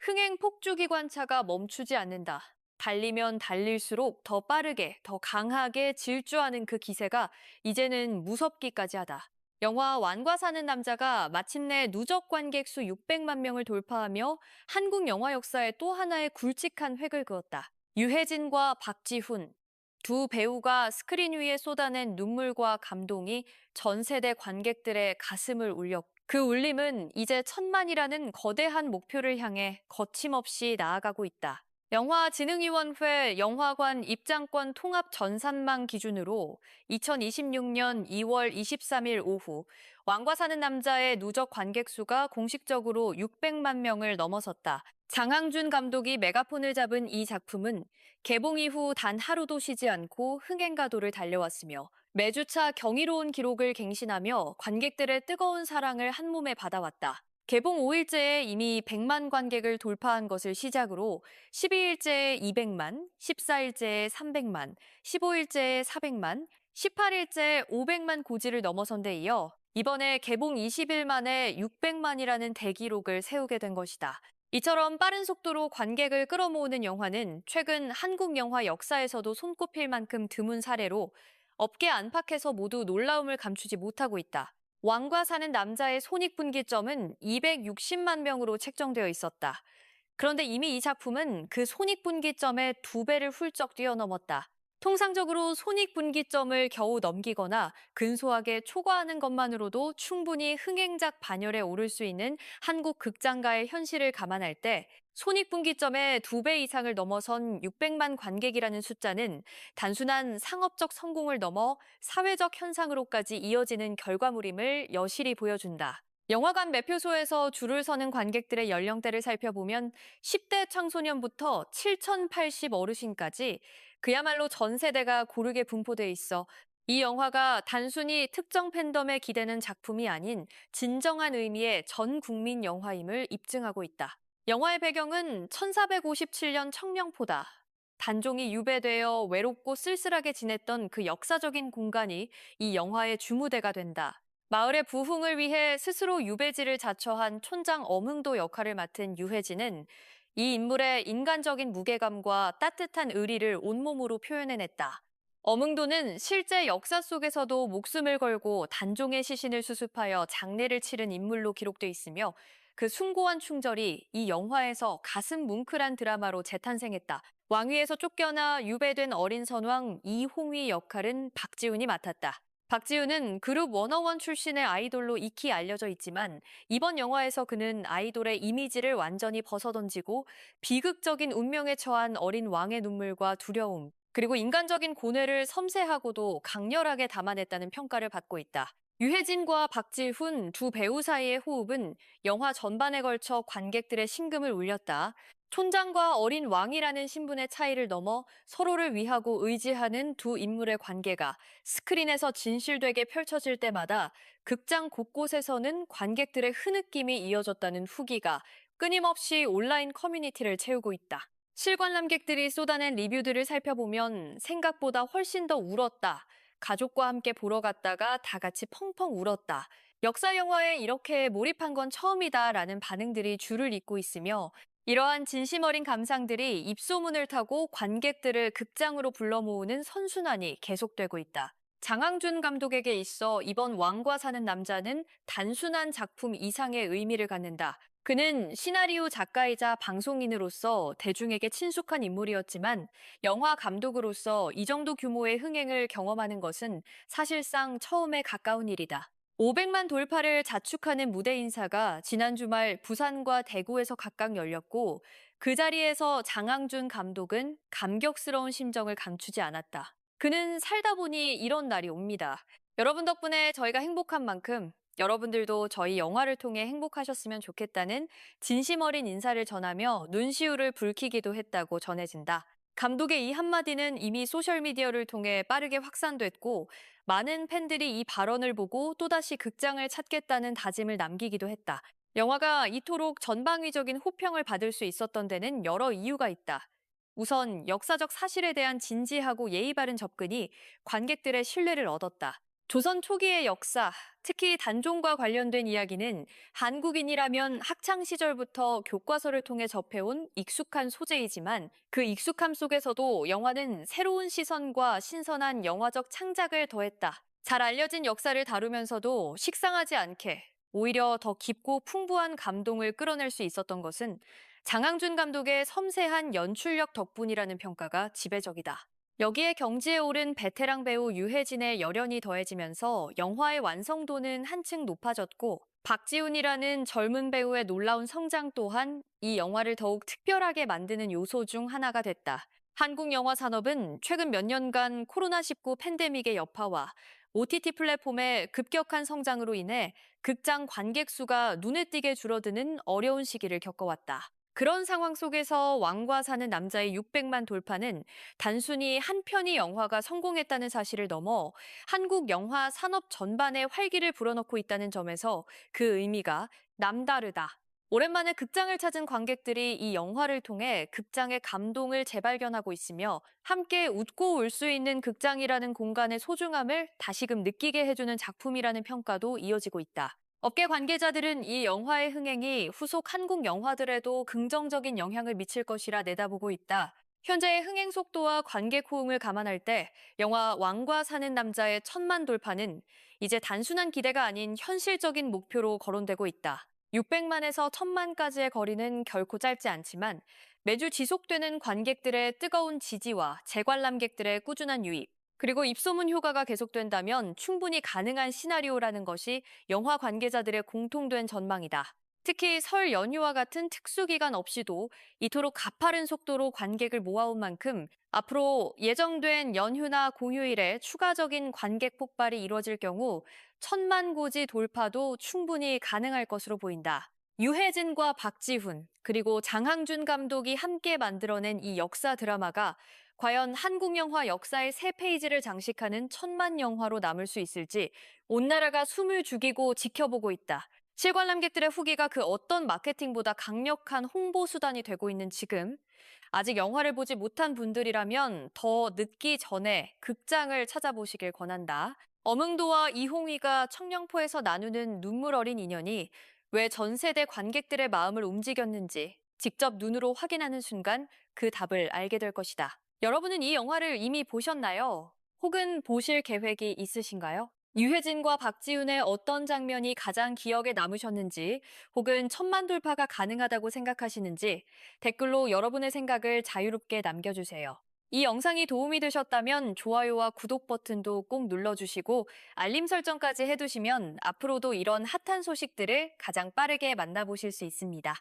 흥행 폭주기관차가 멈추지 않는다. 달리면 달릴수록 더 빠르게, 더 강하게 질주하는 그 기세가 이제는 무섭기까지 하다. 영화 완과 사는 남자가 마침내 누적 관객 수 600만 명을 돌파하며 한국 영화 역사에 또 하나의 굵직한 획을 그었다. 유해진과 박지훈, 두 배우가 스크린 위에 쏟아낸 눈물과 감동이 전 세대 관객들의 가슴을 울렸고 그 울림은 이제 1000만이라는 거대한 목표를 향해 거침없이 나아가고 있다. 영화진흥위원회 영화관 입장권 통합 전산망 기준으로 2026년 2월 23일 오후 왕과 사는 남자의 누적 관객 수가 공식적으로 600만 명을 넘어섰다. 장항준 감독이 메가폰을 잡은 이 작품은 개봉 이후 단 하루도 쉬지 않고 흥행가도를 달려왔으며 매주차 경이로운 기록을 갱신하며 관객들의 뜨거운 사랑을 한몸에 받아왔다. 개봉 5일째에 이미 100만 관객을 돌파한 것을 시작으로 12일째에 200만, 14일째에 300만, 15일째에 400만, 18일째에 500만 고지를 넘어선 데 이어 이번에 개봉 20일 만에 600만이라는 대기록을 세우게 된 것이다. 이처럼 빠른 속도로 관객을 끌어모으는 영화는 최근 한국 영화 역사에서도 손꼽힐 만큼 드문 사례로 업계 안팎에서 모두 놀라움을 감추지 못하고 있다. 왕과 사는 남자의 손익분기점은 260만 명으로 책정되어 있었다. 그런데 이미 이 작품은 그 손익분기점의 2배를 훌쩍 뛰어넘었다. 통상적으로 손익분기점을 겨우 넘기거나 근소하게 초과하는 것만으로도 충분히 흥행작 반열에 오를 수 있는 한국 극장가의 현실을 감안할 때 손익분기점의 2배 이상을 넘어선 600만 관객이라는 숫자는 단순한 상업적 성공을 넘어 사회적 현상으로까지 이어지는 결과물임을 여실히 보여준다. 영화관 매표소에서 줄을 서는 관객들의 연령대를 살펴보면 10대 청소년부터 7,080 어르신까지 그야말로 전 세대가 고르게 분포돼 있어 이 영화가 단순히 특정 팬덤에 기대는 작품이 아닌 진정한 의미의 전 국민 영화임을 입증하고 있다. 영화의 배경은 1457년 청령포다. 단종이 유배되어 외롭고 쓸쓸하게 지냈던 그 역사적인 공간이 이 영화의 주무대가 된다. 마을의 부흥을 위해 스스로 유배지를 자처한 촌장 엄흥도 역할을 맡은 유해진은 이 인물의 인간적인 무게감과 따뜻한 의리를 온몸으로 표현해냈다. 엄흥도는 실제 역사 속에서도 목숨을 걸고 단종의 시신을 수습하여 장례를 치른 인물로 기록돼 있으며 그 숭고한 충절이 이 영화에서 가슴 뭉클한 드라마로 재탄생했다. 왕위에서 쫓겨나 유배된 어린 선왕 이홍위 역할은 박지훈이 맡았다. 박지훈은 그룹 워너원 출신의 아이돌로 익히 알려져 있지만 이번 영화에서 그는 아이돌의 이미지를 완전히 벗어던지고 비극적인 운명에 처한 어린 왕의 눈물과 두려움, 그리고 인간적인 고뇌를 섬세하고도 강렬하게 담아냈다는 평가를 받고 있다. 유해진과 박지훈 두 배우 사이의 호흡은 영화 전반에 걸쳐 관객들의 심금을 울렸다. 촌장과 어린 왕이라는 신분의 차이를 넘어 서로를 위하고 의지하는 두 인물의 관계가 스크린에서 진실되게 펼쳐질 때마다 극장 곳곳에서는 관객들의 흐느낌이 이어졌다는 후기가 끊임없이 온라인 커뮤니티를 채우고 있다. 실관람객들이 쏟아낸 리뷰들을 살펴보면 생각보다 훨씬 더 울었다. 가족과 함께 보러 갔다가 다 같이 펑펑 울었다. 역사 영화에 이렇게 몰입한 건 처음이다라는 반응들이 줄을 잇고 있으며 이러한 진심 어린 감상들이 입소문을 타고 관객들을 극장으로 불러 모으는 선순환이 계속되고 있다. 장항준 감독에게 있어 이번 왕과 사는 남자는 단순한 작품 이상의 의미를 갖는다. 그는 시나리오 작가이자 방송인으로서 대중에게 친숙한 인물이었지만 영화 감독으로서 이 정도 규모의 흥행을 경험하는 것은 사실상 처음에 가까운 일이다. 500만 돌파를 자축하는 무대 인사가 지난 주말 부산과 대구에서 각각 열렸고 그 자리에서 장항준 감독은 감격스러운 심정을 감추지 않았다. 그는 살다 보니 이런 날이 옵니다. 여러분 덕분에 저희가 행복한 만큼 여러분들도 저희 영화를 통해 행복하셨으면 좋겠다는 진심 어린 인사를 전하며 눈시울을 붉히기도 했다고 전해진다. 감독의 이 한마디는 이미 소셜미디어를 통해 빠르게 확산됐고 많은 팬들이 이 발언을 보고 또다시 극장을 찾겠다는 다짐을 남기기도 했다. 영화가 이토록 전방위적인 호평을 받을 수 있었던 데는 여러 이유가 있다. 우선 역사적 사실에 대한 진지하고 예의 바른 접근이 관객들의 신뢰를 얻었다. 조선 초기의 역사, 특히 단종과 관련된 이야기는 한국인이라면 학창 시절부터 교과서를 통해 접해온 익숙한 소재이지만 그 익숙함 속에서도 영화는 새로운 시선과 신선한 영화적 창작을 더했다. 잘 알려진 역사를 다루면서도 식상하지 않게 오히려 더 깊고 풍부한 감동을 끌어낼 수 있었던 것은 장항준 감독의 섬세한 연출력 덕분이라는 평가가 지배적이다. 여기에 경지에 오른 베테랑 배우 유해진의 열연이 더해지면서 영화의 완성도는 한층 높아졌고, 박지훈이라는 젊은 배우의 놀라운 성장 또한 이 영화를 더욱 특별하게 만드는 요소 중 하나가 됐다. 한국 영화 산업은 최근 몇 년간 코로나19 팬데믹의 여파와 OTT 플랫폼의 급격한 성장으로 인해 극장 관객 수가 눈에 띄게 줄어드는 어려운 시기를 겪어왔다. 그런 상황 속에서 왕과 사는 남자의 600만 돌파는 단순히 한 편의 영화가 성공했다는 사실을 넘어 한국 영화 산업 전반에 활기를 불어넣고 있다는 점에서 그 의미가 남다르다. 오랜만에 극장을 찾은 관객들이 이 영화를 통해 극장의 감동을 재발견하고 있으며 함께 웃고 울 수 있는 극장이라는 공간의 소중함을 다시금 느끼게 해주는 작품이라는 평가도 이어지고 있다. 업계 관계자들은 이 영화의 흥행이 후속 한국 영화들에도 긍정적인 영향을 미칠 것이라 내다보고 있다. 현재의 흥행 속도와 관객 호응을 감안할 때 영화 왕과 사는 남자의 1000만 돌파는 이제 단순한 기대가 아닌 현실적인 목표로 거론되고 있다. 600만에서 1000만까지의 거리는 결코 짧지 않지만 매주 지속되는 관객들의 뜨거운 지지와 재관람객들의 꾸준한 유입, 그리고 입소문 효과가 계속된다면 충분히 가능한 시나리오라는 것이 영화 관계자들의 공통된 전망이다. 특히 설 연휴와 같은 특수기간 없이도 이토록 가파른 속도로 관객을 모아온 만큼 앞으로 예정된 연휴나 공휴일에 추가적인 관객 폭발이 이뤄질 경우 1000만 고지 돌파도 충분히 가능할 것으로 보인다. 유해진과 박지훈, 그리고 장항준 감독이 함께 만들어낸 이 역사 드라마가 과연 한국 영화 역사의 새 페이지를 장식하는 1000만 영화로 남을 수 있을지 온 나라가 숨을 죽이고 지켜보고 있다. 실관람객들의 후기가 그 어떤 마케팅보다 강력한 홍보 수단이 되고 있는 지금, 아직 영화를 보지 못한 분들이라면 더 늦기 전에 극장을 찾아보시길 권한다. 엄응도와 이홍희가 청룡포에서 나누는 눈물 어린 인연이 왜 전 세대 관객들의 마음을 움직였는지 직접 눈으로 확인하는 순간 그 답을 알게 될 것이다. 여러분은 이 영화를 이미 보셨나요? 혹은 보실 계획이 있으신가요? 유해진과 박지훈의 어떤 장면이 가장 기억에 남으셨는지, 혹은 1000만 돌파가 가능하다고 생각하시는지 댓글로 여러분의 생각을 자유롭게 남겨주세요. 이 영상이 도움이 되셨다면 좋아요와 구독 버튼도 꼭 눌러주시고 알림 설정까지 해두시면 앞으로도 이런 핫한 소식들을 가장 빠르게 만나보실 수 있습니다.